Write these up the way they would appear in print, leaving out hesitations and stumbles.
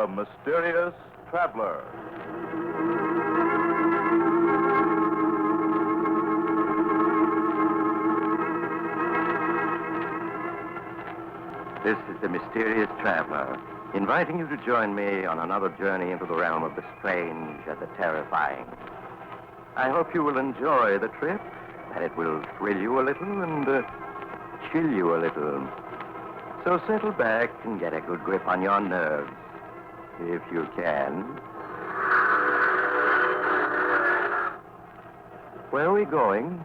The Mysterious Traveler. This is The Mysterious Traveler, inviting you to join me on another journey into the realm of the strange and the terrifying. I hope you will enjoy the trip, that it will thrill you a little and chill you a little. So settle back and get a good grip on your nerves, if you can. Where are we going?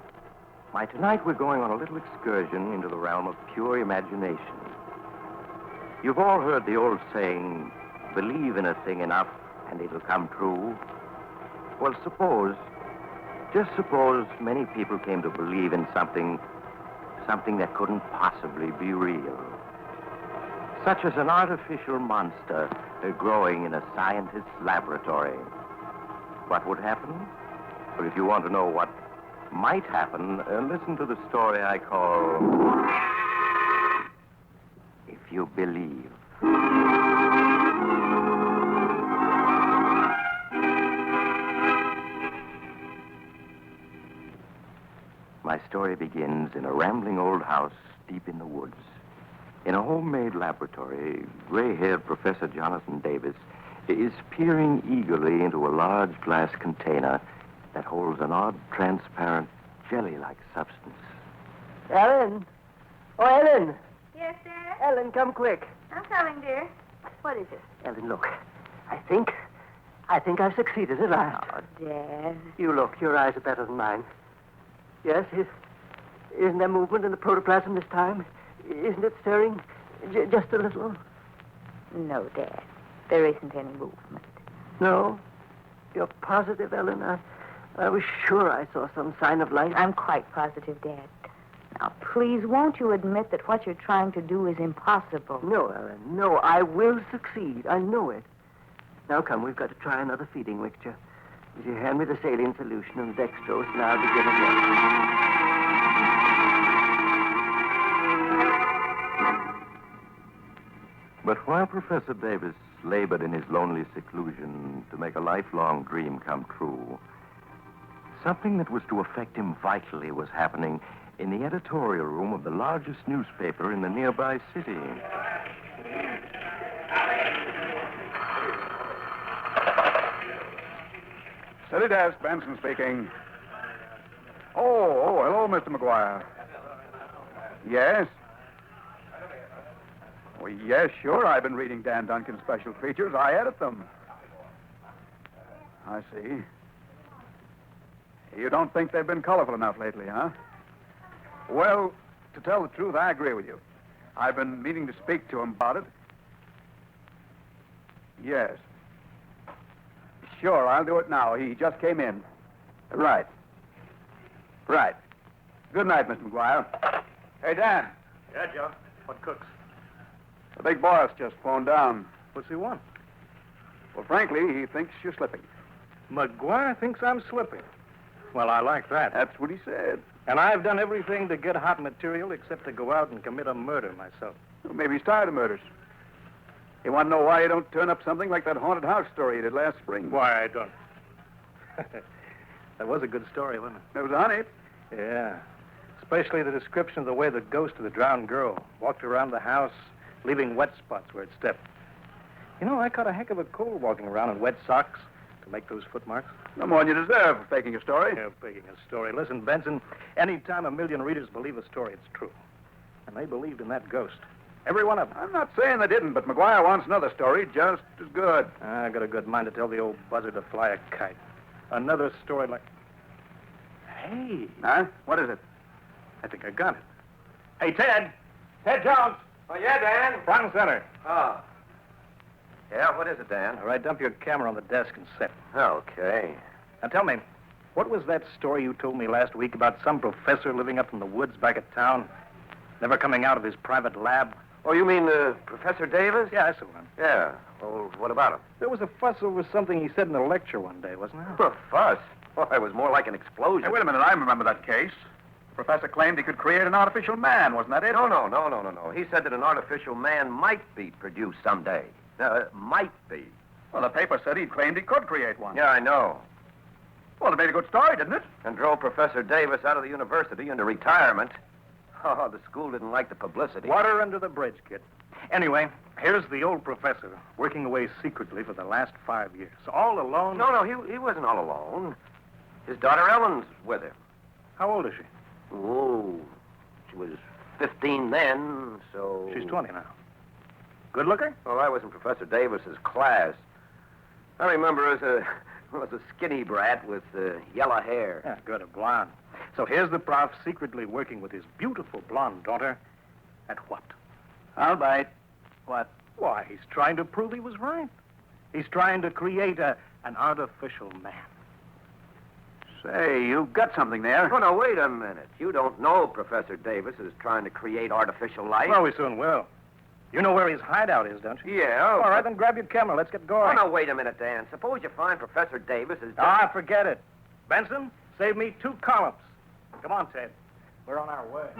Why, tonight we're going on a little excursion into the realm of pure imagination. You've all heard the old saying, believe in a thing enough and it'll come true. Well, just suppose many people came to believe in something that couldn't possibly be real. Such as an artificial monster growing in a scientist's laboratory. What would happen? Well, if you want to know what might happen, listen to the story I call If You Believe. My story begins in a rambling old house deep in the woods. In a homemade laboratory, gray-haired Professor Jonathan Davis is peering eagerly into a large glass container that holds an odd, transparent, jelly-like substance. Ellen! Oh, Ellen! Yes, dear? Ellen, come quick. I'm coming, dear. What is it? Ellen, look. I think I've succeeded at last. Oh, Dad. You look. Your eyes are better than mine. Yes, isn't there movement in the protoplasm this time? Isn't it stirring just a little? No, Dad. There isn't any movement. No? You're positive, Ellen? I was sure I saw some sign of life. I'm quite positive, Dad. Now, please, won't you admit that what you're trying to do is impossible? No, Ellen, no. I will succeed. I know it. Now, come, we've got to try another feeding mixture. If you hand me the saline solution and the dextrose, and I'll begin again. But while Professor Davis labored in his lonely seclusion to make a lifelong dream come true, something that was to affect him vitally was happening in the editorial room of the largest newspaper in the nearby city. Steady desk, Benson speaking. Oh, hello, Mr. McGuire. Yes? Well, yes, sure. I've been reading Dan Duncan's special features. I edit them. I see. You don't think they've been colorful enough lately, huh? Well, to tell the truth, I agree with you. I've been meaning to speak to him about it. Yes. Sure, I'll do it now. He just came in. Right. Good night, Mr. McGuire. Hey, Dan. Yeah, Joe. What cooks? The big boss just phoned down. What's he want? Well, frankly, he thinks you're slipping. McGuire thinks I'm slipping. Well, I like that. That's what he said. And I've done everything to get hot material except to go out and commit a murder myself. Well, maybe he's tired of murders. You want to know why you don't turn up something like that haunted house story you did last spring? Why I don't. That was a good story, wasn't it? It was on it. Yeah. Especially the description of the way the ghost of the drowned girl walked around the house, leaving wet spots where it stepped. You know, I caught a heck of a cold walking around in wet socks to make those footmarks. No more than you deserve for faking a story. Yeah, faking a story. Listen, Benson, any time a million readers believe a story, it's true. And they believed in that ghost. Every one of them. I'm not saying they didn't, but McGuire wants another story just as good. I got a good mind to tell the old buzzard to fly a kite. Another story like... Hey. Huh? What is it? I think I got it. Hey, Ted. Ted Jones. Oh, yeah, Dan? Front and center. Oh. Yeah, what is it, Dan? All right, dump your camera on the desk and sit. Okay. Now, tell me, what was that story you told me last week about some professor living up in the woods back at town, never coming out of his private lab? Oh, you mean Professor Davis? Yeah, that's the one. Yeah. Well, what about him? There was a fuss over something he said in a lecture one day, wasn't there? A fuss? Oh, it was more like an explosion. Hey, wait a minute. I remember that case. The professor claimed he could create an artificial man. Wasn't that it? No. He said that an artificial man might be produced someday. Might be. Well, the paper said he claimed he could create one. Yeah, I know. Well, it made a good story, didn't it? And drove Professor Davis out of the university into retirement. Oh, the school didn't like the publicity. Water under the bridge, kid. Anyway, here's the old professor working away secretly for the last 5 years. All alone. No, he wasn't all alone. His daughter Ellen's with him. How old is she? Oh, she was 15 then, so... She's 20 now. Good looker? Well, I was in Professor Davis's class. I remember as a skinny brat with yellow hair. Yeah, good, a blonde. So here's the prof secretly working with his beautiful blonde daughter at what? I'll bite. What? Why, he's trying to prove he was right. He's trying to create an artificial man. Say, you've got something there. Oh, no, wait a minute. You don't know Professor Davis is trying to create artificial life? Well, we soon will. You know where his hideout is, don't you? Yeah. All right, then grab your camera. Let's get Oh, going. no, wait a minute, Dan. Suppose you find Professor Davis is... Ah, forget it. Benson, save me 2 columns. Come on, Ted. We're on our way.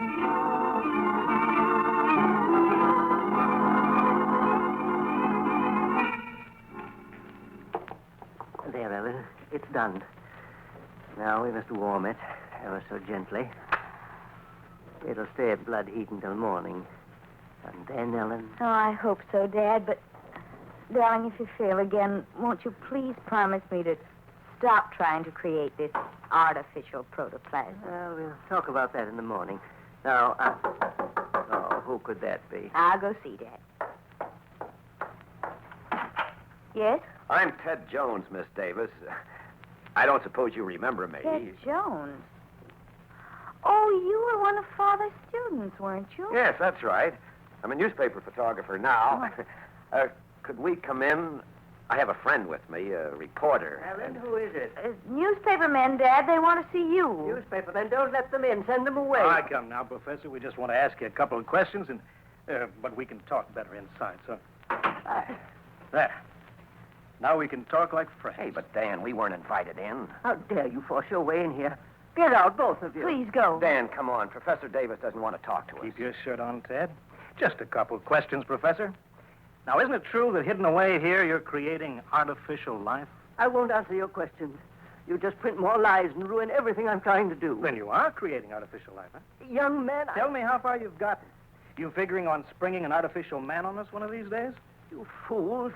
There, Ellen. It's done. Now we must warm it ever so gently. It'll stay at blood heat until morning. And then, Ellen... Oh, I hope so, Dad, but... Darling, if you fail again, won't you please promise me to stop trying to create this artificial protoplasm? Well, we'll talk about that in the morning. Now, oh, who could that be? I'll go see, Dad. Yes? I'm Ted Jones, Miss Davis. I don't suppose you remember me. Ted Jones. Oh, you were one of Father's students, weren't you? Yes, that's right. I'm a newspaper photographer now. Could we come in? I have a friend with me, a reporter. Ellen, who is it? Newspaper men, Dad. They want to see you. Newspaper, then don't let them in. Send them away. All right, come now, Professor. We just want to ask you a couple of questions, and but we can talk better inside, so... There. Now we can talk like friends. Hey, but Dan, we weren't invited in. How dare you force your way in here? Get out, both of you. Please go. Dan, come on. Professor Davis doesn't want to talk to us. Keep your shirt on, Ted. Just a couple of questions, Professor. Now, isn't it true that hidden away here you're creating artificial life? I won't answer your questions. You just print more lies and ruin everything I'm trying to do. Then you are creating artificial life, huh? Young man, Tell me how far you've gotten. You figuring on springing an artificial man on us one of these days? You fools.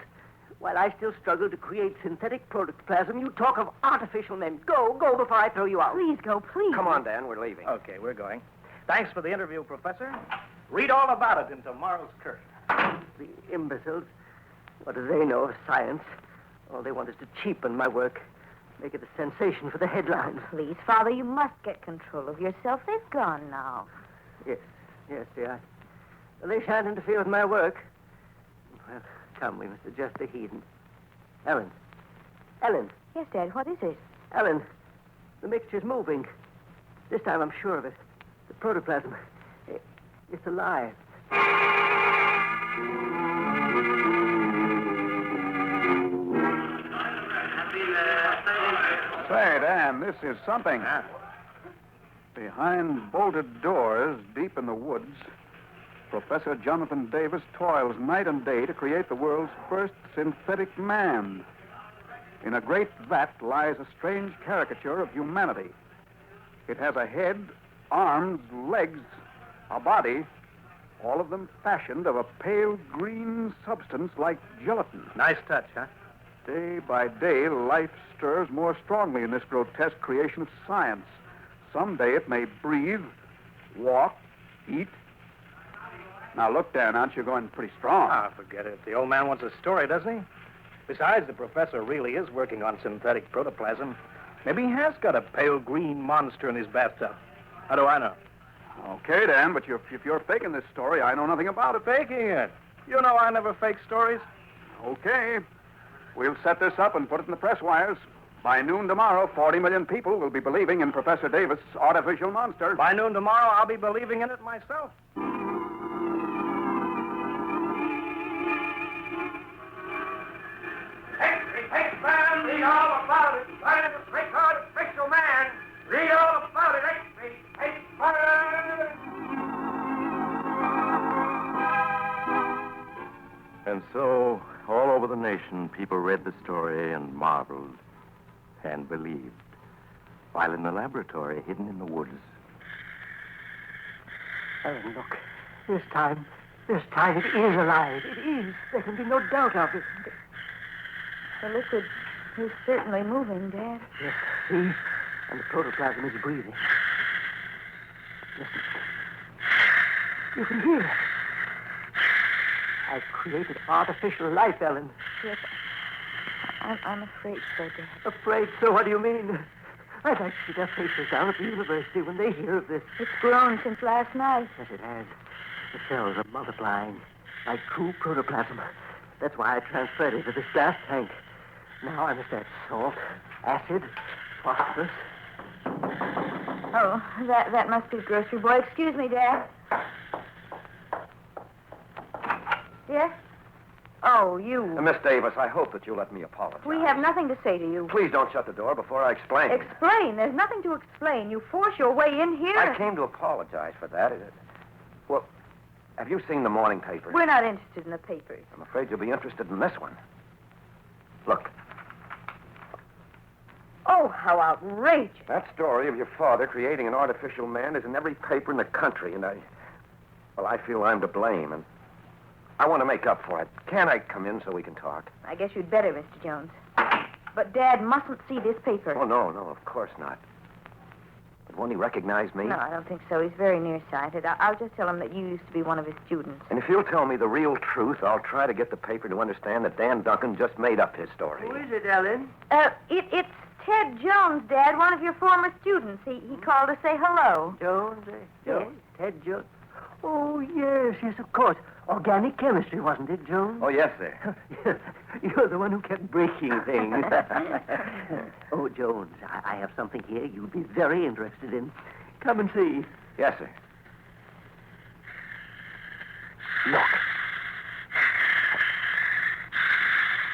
While I still struggle to create synthetic protoplasm, you talk of artificial men. Go before I throw you out. Please go, please. Come on, Dan, we're leaving. Okay, we're going. Thanks for the interview, Professor. Read all about it in tomorrow's Curtain. The imbeciles. What do they know of science? All they want is to cheapen my work. Make it a sensation for the headlines. Please, Father, you must get control of yourself. They've gone now. Yes, dear. Well, they shan't interfere with my work. Well, come, we must adjust the heat. Ellen. Yes, Dad, what is it? Ellen, the mixture's moving. This time I'm sure of it. The protoplasm, it's alive. Say, Dan, this is something. Behind bolted doors, deep in the woods, Professor Jonathan Davis toils night and day to create the world's first synthetic man. In a great vat lies a strange caricature of humanity. It has a head, arms, legs, a body, all of them fashioned of a pale green substance like gelatin. Nice touch, huh? Day by day, life stirs more strongly in this grotesque creation of science. Someday it may breathe, walk, eat. Now, look, Dan, aren't you going pretty strong? Ah, forget it. The old man wants a story, doesn't he? Besides, the professor really is working on synthetic protoplasm. Maybe he has got a pale green monster in his bathtub. How do I know? Okay, Dan, but if you're faking this story, I know nothing about it. Faking it? You know I never fake stories. Okay. We'll set this up and put it in the press wires. By noon tomorrow, 40 million people will be believing in Professor Davis' artificial monster. By noon tomorrow, I'll be believing in it myself. Read all about it. Find the great artificial man. Read all about it. And so, read the story and marveled and believed, while in the laboratory, hidden in the woods. Ellen, look. This time it is alive. It is. There can be no doubt of it. The liquid is certainly moving, Dad. Yes, see? And the protoplasm is breathing. Listen. You can hear it. I've created artificial life, Ellen. Yes. I'm afraid so, Dad. Afraid? So what do you mean? I'd like to see their faces down at the university when they hear of this. It's grown since last night. Yes, it has. The cells are multiplying like true protoplasm. That's why I transferred it to this gas tank. Now I must add salt, acid, phosphorus. Oh, that must be the grocery boy. Excuse me, Dad. Yes? Oh, you. Miss Davis, I hope that you'll let me apologize. We have nothing to say to you. Please don't shut the door before I explain. Explain? There's nothing to explain. You force your way in here. I came to apologize for that. Well, have you seen the morning papers? We're not interested in the papers. I'm afraid you'll be interested in this one. Look, Oh, how outrageous. that story of your father creating an artificial man is in every paper in the country, and I feel I'm to blame, and I want to make up for it. Can't I come in so we can talk? I guess you'd better, Mr. Jones. But Dad mustn't see this paper. Oh, no, of course not. But won't he recognize me? No, I don't think so. He's very nearsighted. I'll just tell him that you used to be one of his students. And if you'll tell me the real truth, I'll try to get the paper to understand that Dan Duncan just made up his story. Who is it, Ellen? It's Ted Jones, Dad, one of your former students. He called to say hello. Jones, Jones? Ted Jones? Oh, yes, of course. Organic chemistry, wasn't it, Jones? Oh, yes, sir. You're the one who kept breaking things. Oh, Jones, I have something here you'd be very interested in. Come and see. Yes, sir. Look.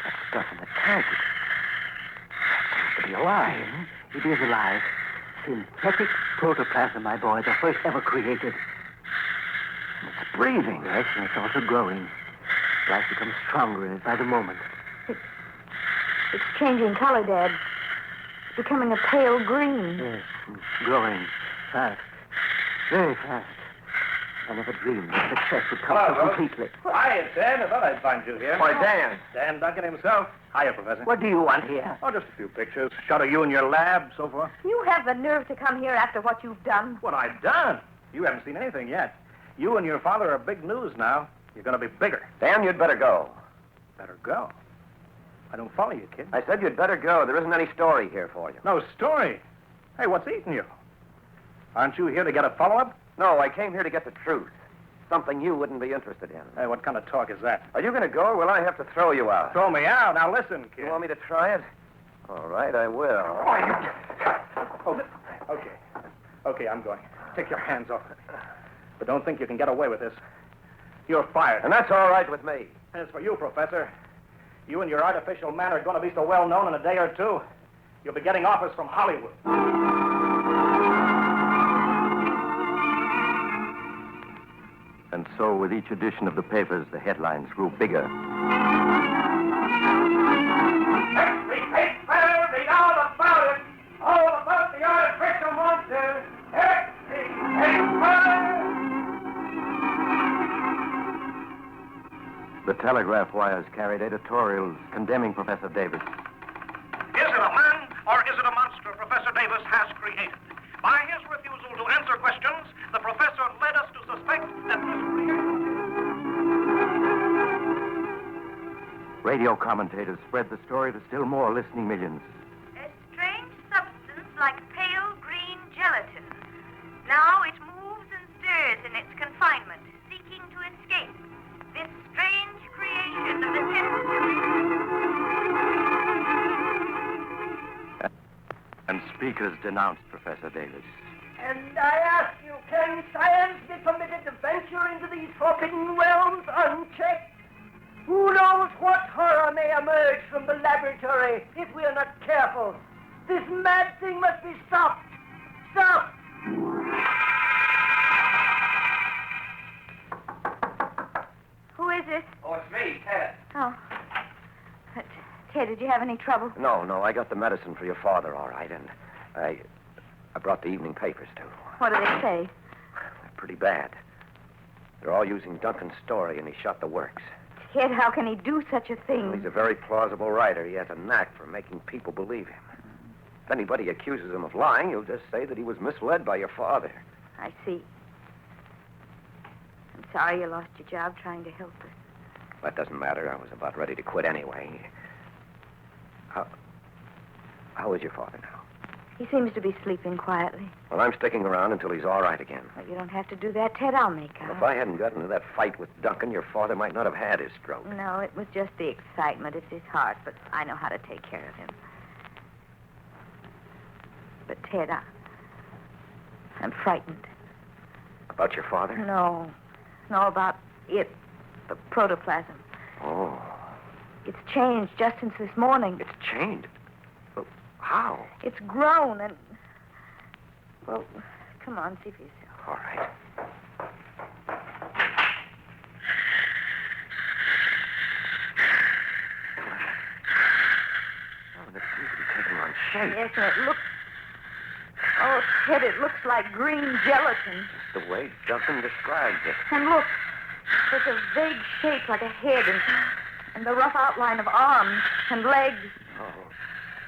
That stuff in the tank. It seems to be alive. It is alive. Synthetic protoplasm, my boy, the first ever created. It's breathing. Yes, and it's also growing. Life becomes stronger in it by the moment. It's changing color, Dad. It's becoming a pale green. Yes, and growing fast. Very fast. I never dreamed that success would come so completely. Hiya, Dan. I thought I'd find you here. Why, Dan. Dan Duncan himself. Hiya, Professor. What do you want here? Oh, just a few pictures. Shot of you in your lab, so forth. You have the nerve to come here after what you've done. What I've done? You haven't seen anything yet. You and your father are big news now. You're going to be bigger. Dan, you'd better go. Better go. I don't follow you, kid. I said you'd better go. There isn't any story here for you. No story. Hey, what's eating you? Aren't you here to get a follow-up? No, I came here to get the truth. Something you wouldn't be interested in. Hey, what kind of talk is that? Are you going to go, or will I have to throw you out? Throw me out. Now listen, kid. You want me to try it? All right, I will. Okay, I'm going. Take your hands off me. But don't think you can get away with this. You're fired. And that's all right with me. As for you, Professor, you and your artificial man are going to be so well known in a day or two, you'll be getting offers from Hollywood. And so, with each edition of the papers, the headlines grew bigger. Every paper, read all about it. All about the artificial monster. Every paper. The telegraph wires carried editorials condemning Professor Davis. Is it a man or is it a monster Professor Davis has created? By his refusal to answer questions, the professor led us to suspect that this Radio commentators spread the story to still more listening millions. A strange substance like pale green gelatin. Now it moves and stirs in its confinement, seeking to escape. This strange creation of the And speakers denounced Professor Davis. And I ask you, can science be permitted to venture into these forbidden realms unchecked? Who knows what horror may emerge from the laboratory if we are not careful? This mad thing must be stopped. Stopped! Who is it? Oh, it's me, Ted. Oh. Ted, did you have any trouble? No, I got the medicine for your father, all right, and I brought the evening papers, too. What do they say? They're pretty bad. They're all using Duncan's story, and he shot the works. Ted, how can he do such a thing? Well, he's a very plausible writer. He has a knack for making people believe him. If anybody accuses him of lying, he'll just say that he was misled by your father. I see. I'm sorry you lost your job trying to help us. That doesn't matter. I was about ready to quit anyway. How is your father now? He seems to be sleeping quietly. Well, I'm sticking around until he's all right again. Well, you don't have to do that, Ted. I'll make out. If I hadn't gotten into that fight with Duncan, your father might not have had his stroke. No, it was just the excitement. It's his heart, but I know how to take care of him. But, Ted, I'm frightened. About your father? No, about it, the protoplasm. Oh. It's changed just since this morning. It's changed? Well, how? It's grown and... Well, come on, see for yourself. All right. Oh, it seems to be taking on shape. Yes, and it looks... Oh, Ted, it looks like green gelatin. Just the way Duncan described it. And look, there's a vague shape like a head and the rough outline of arms and legs.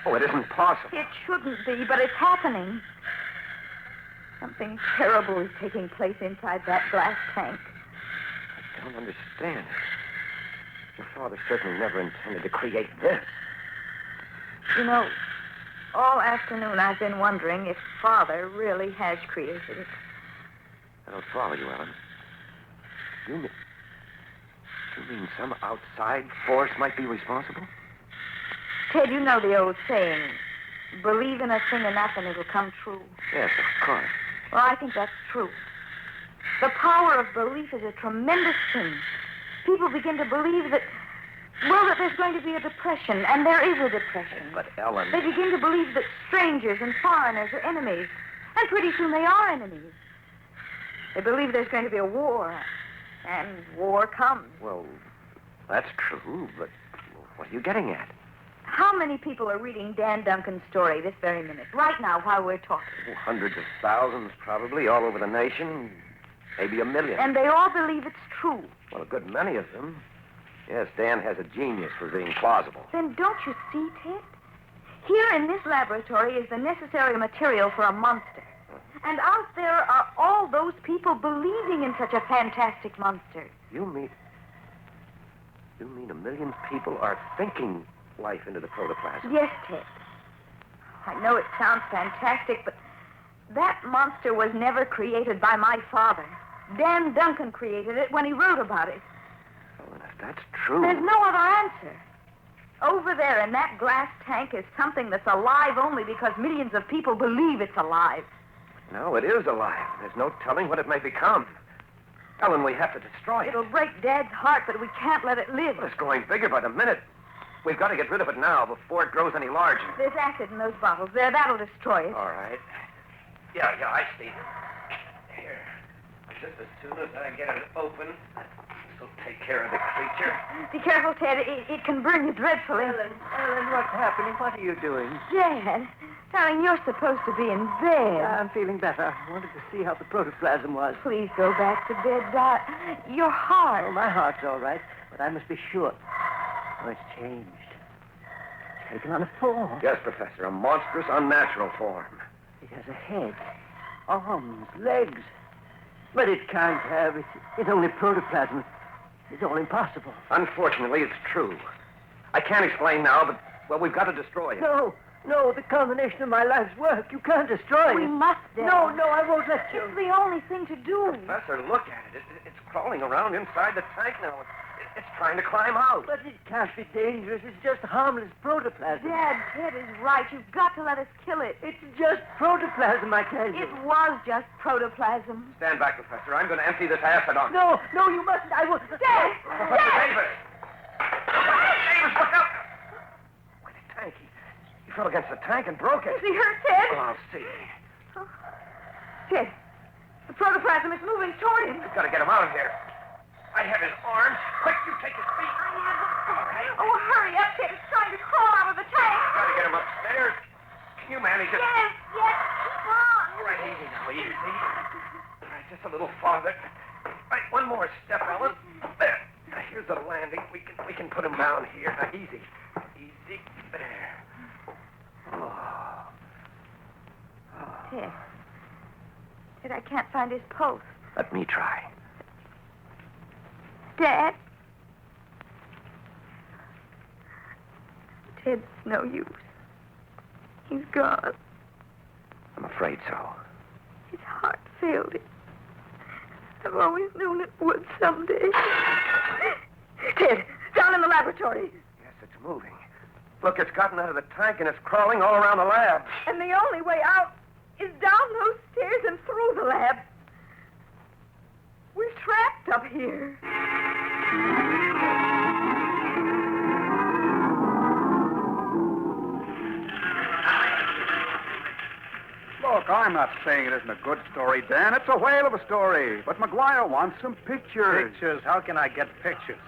Oh, it isn't possible. It shouldn't be, but it's happening. Something terrible is taking place inside that glass tank. I don't understand. Your father certainly never intended to create this. You know, all afternoon I've been wondering if Father really has created it. I don't follow you, Ellen. You mean some outside force might be responsible? Ted, you know the old saying, believe in a thing enough and it'll come true. Yes, of course. Well, I think that's true. The power of belief is a tremendous thing. People begin to believe that there's going to be a depression, and there is a depression. But, Ellen... They begin to believe that strangers and foreigners are enemies, and pretty soon they are enemies. They believe there's going to be a war, and war comes. Well, that's true, but what are you getting at? How many people are reading Dan Duncan's story this very minute, right now, while we're talking? Hundreds of thousands, probably, all over the nation. Maybe 1 million. And they all believe it's true. Well, a good many of them. Yes, Dan has a genius for being plausible. Then don't you see, Ted? Here in this laboratory is the necessary material for a monster. And out there are all those people believing in such a fantastic monster. You mean 1 million people are thinking life into the protoplasm? Yes, Ted. I know it sounds fantastic, but that monster was never created by my father. Dan Duncan created it when he wrote about it. Oh, and if that's true... There's no other answer. Over there in that glass tank is something that's alive only because millions of people believe it's alive. No, it is alive. There's no telling what it may become. Ellen, we have to destroy it. It'll break Dad's heart, but we can't let it live. Well, it's growing bigger by the minute. We've got to get rid of it now before it grows any larger. There's acid in those bottles there. That'll destroy it. All right. Yeah, I see. Here. Just as soon as I get it open, this will take care of the creature. Be careful, Ted. It can burn you dreadfully. Ellen, what's happening? What are you doing? Dad, darling, you're supposed to be in bed. I'm feeling better. I wanted to see how the protoplasm was. Please go back to bed, Dot. Your heart. Oh, my heart's all right, but I must be sure. Oh, it's changed. It's taken on a form. Yes, Professor, a monstrous, unnatural form. It has a head, arms, legs. But it can't have. It's only protoplasm. It's all impossible. Unfortunately, it's true. I can't explain now, but, well, we've got to destroy it. No, the culmination of my life's work. You can't destroy it. We must, Dad. No, I won't let you. It's the only thing to do. Professor, look at it. It's crawling around inside the tank now. It's trying to climb out. But it can't be dangerous. It's just harmless protoplasm. Dad, Ted is right. You've got to let us kill it. It's just protoplasm, I tell you. It was just protoplasm. Stand back, Professor. I'm going to empty this acid on you. No, you mustn't. I will. Dad! Professor Davis! Professor Davis, look up! Why, the tank. He fell against the tank and broke it. Is he hurt, Ted? Oh, I'll see. Ted, the protoplasm is moving toward him. We've got to get him out of here. I have his arms. Quick, you take his feet. I have them. Oh, hurry up, Ted. It's trying to crawl out of the tank. Gotta get him upstairs. Can you manage it? Yes. Keep on. All right, easy now, easy. All right, just a little farther. Right, one more step, Ellen. There. Now, here's the landing. We can put him down here. Now, easy. Easy. There. Oh. Ted, I can't find his pulse. Let me try. Dad? Ted, it's no use. He's gone. I'm afraid so. His heart failed him. I've always known it would someday. Ted, down in the laboratory. Yes, it's moving. Look, it's gotten out of the tank and it's crawling all around the lab. And the only way out is down those stairs and through the lab. We're trapped up here. Look, I'm not saying it isn't a good story, Dan. It's a whale of a story. But McGuire wants some pictures. Pictures? How can I get pictures?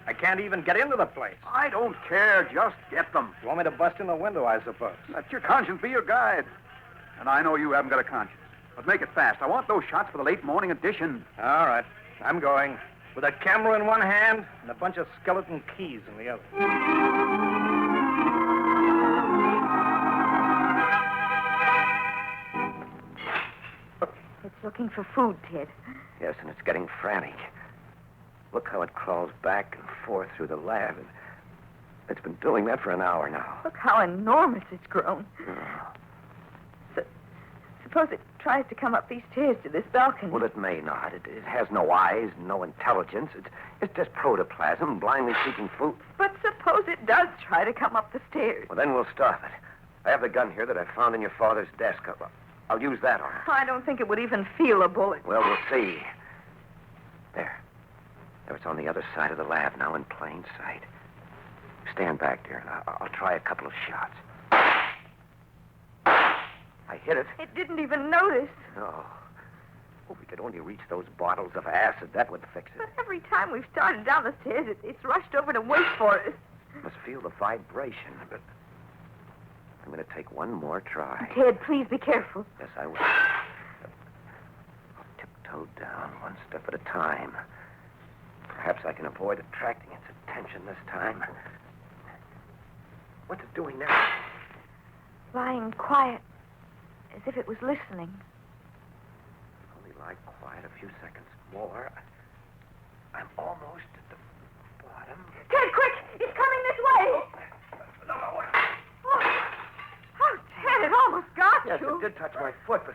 I can't even get into the place. I don't care. Just get them. You want me to bust in the window, I suppose? Let your conscience be your guide. And I know you haven't got a conscience. But make it fast. I want those shots for the late morning edition. All right. I'm going. With a camera in one hand and a bunch of skeleton keys in the other. It's looking for food, Ted. Yes, and it's getting frantic. Look how it crawls back and forth through the lab. It's been doing that for an hour now. Look how enormous it's grown. Oh. Suppose it tries to come up these stairs to this balcony. Well, it may not. It has no eyes, no intelligence. It's just protoplasm, blindly seeking food. But suppose it does try to come up the stairs. Well, then we'll stop it. I have the gun here that I found in your father's desk. I'll use that on her. I don't think it would even feel a bullet. Well, we'll see. There. There, it's on the other side of the lab now in plain sight. Stand back, dear, and I'll try a couple of shots. I hit it. It didn't even notice. No. Oh, if we could only reach those bottles of acid, that would fix it. But every time we've started down the stairs, it's rushed over to wait for us. Must feel the vibration, but I'm going to take one more try. Ted, please be careful. Yes, I will. I'll tiptoe down one step at a time. Perhaps I can avoid attracting its attention this time. What's it doing now? Lying quiet, as if it was listening. Only lie quiet a few seconds more. I'm almost at the bottom. Ted, quick! It's coming this way! Oh, Ted, it almost got Yes, you. it did touch my foot, but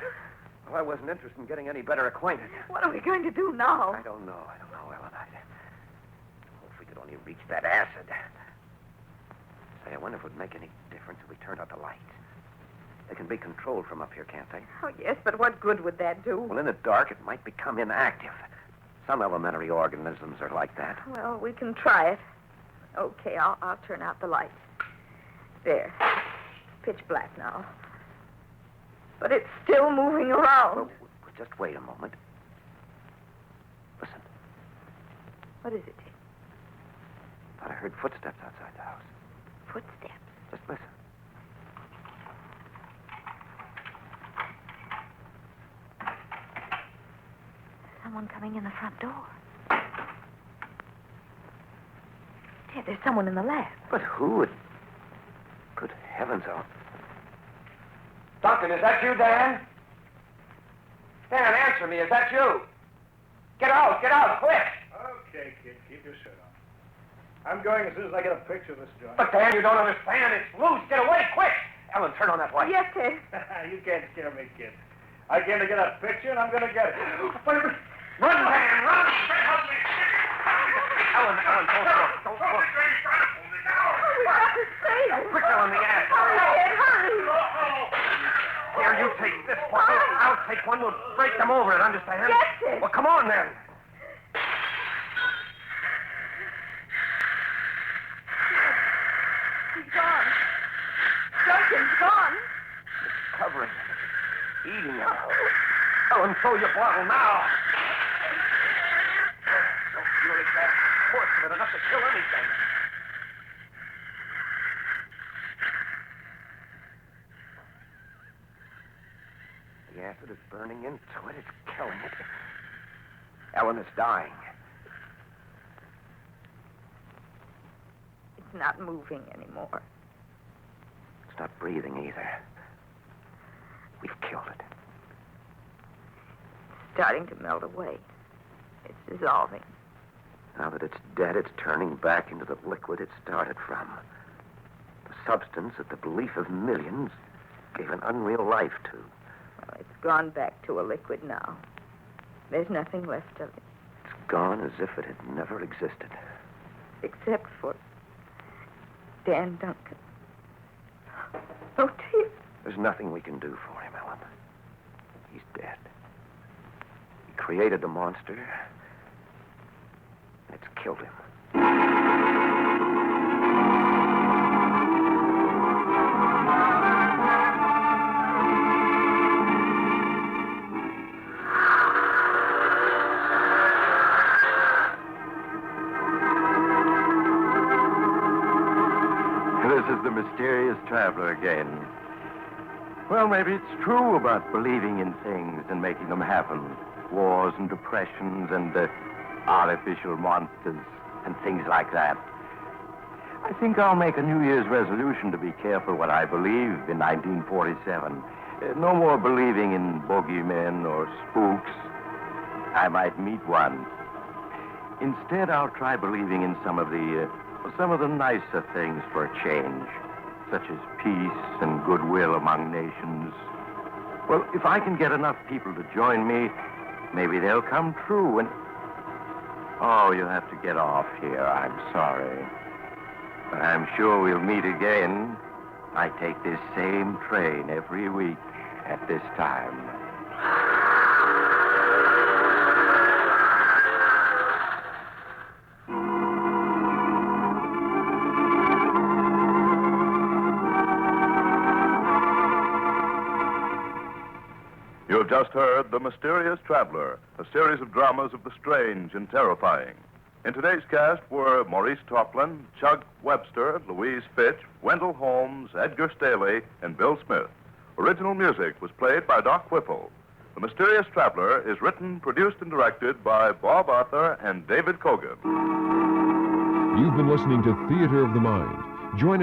well, I wasn't interested in getting any better acquainted. What are we going to do now? I don't know, Ellen. If we could only reach that acid. Say, I wonder if it would make any difference if we turned out the lights. They can be controlled from up here, can't they? Oh, yes, but what good would that do? Well, in the dark, it might become inactive. Some elementary organisms are like that. Well, we can try it. Okay, I'll turn out the lights. There. Pitch black now. But it's still moving around. Well, just wait a moment. Listen. What is it? Thought I heard footsteps outside the house. Footsteps. Just listen. Someone coming in the front door. Ted, there's someone in the lab. But who would... Good heavens, Duncan, is that you, Dan? Dan, answer me. Is that you? Get out, quick! Okay, kid, keep your shirt on. I'm going as soon as I get a picture of this joint. But, Dan, you don't understand. It's loose. Get away, quick! Ellen, turn on that light. Yes, Ted. You can't scare me, kid. I came to get a picture, and I'm going to get it. Run, Dan, run! Ellen, don't look. Don't look. We got to save him. Quick, Ellen, the ass. Hurry, Ted, hurry. Here, you take this bottle. I'll take one. We'll break them over it, understand? Yes, Ted. Well, come on, then. He's gone. Duncan's gone. It's covering him. It's eating him. Ellen, throw your bottle now. Don't fury gas. Force of it enough to kill anything. The acid is burning into it. It's killing it. Ellen is dying. It's not moving anymore. It's not breathing either. We've killed it. It's starting to melt away. It's dissolving. Now that it's dead, it's turning back into the liquid it started from. The substance that the belief of millions gave an unreal life to. Well, it's gone back to a liquid now. There's nothing left of it. It's gone as if it had never existed. Except for Dan Duncan. Oh, dear. There's nothing we can do for him, Ellen. He's dead. He created the monster, and it's killed him. This is the mysterious traveler again. Well, maybe it's true about believing in things and making them happen. Wars and depressions and artificial monsters and things like that. I think I'll make a New Year's resolution to be careful what I believe in 1947. No more believing in bogeymen or spooks. I might meet one. Instead, I'll try believing in some of the nicer things for a change, such as peace and goodwill among nations. Well, if I can get enough people to join me, maybe they'll come true and... Oh, you'll have to get off here. I'm sorry. But I'm sure we'll meet again. I take this same train every week at this time. You have just heard The Mysterious Traveler, a series of dramas of the strange and terrifying. In today's cast were Maurice Tauplin, Chug Webster, Louise Fitch, Wendell Holmes, Edgar Staley, and Bill Smith. Original music was played by Doc Whipple. The Mysterious Traveler is written, produced, and directed by Bob Arthur and David Kogan. You've been listening to Theater of the Mind. Join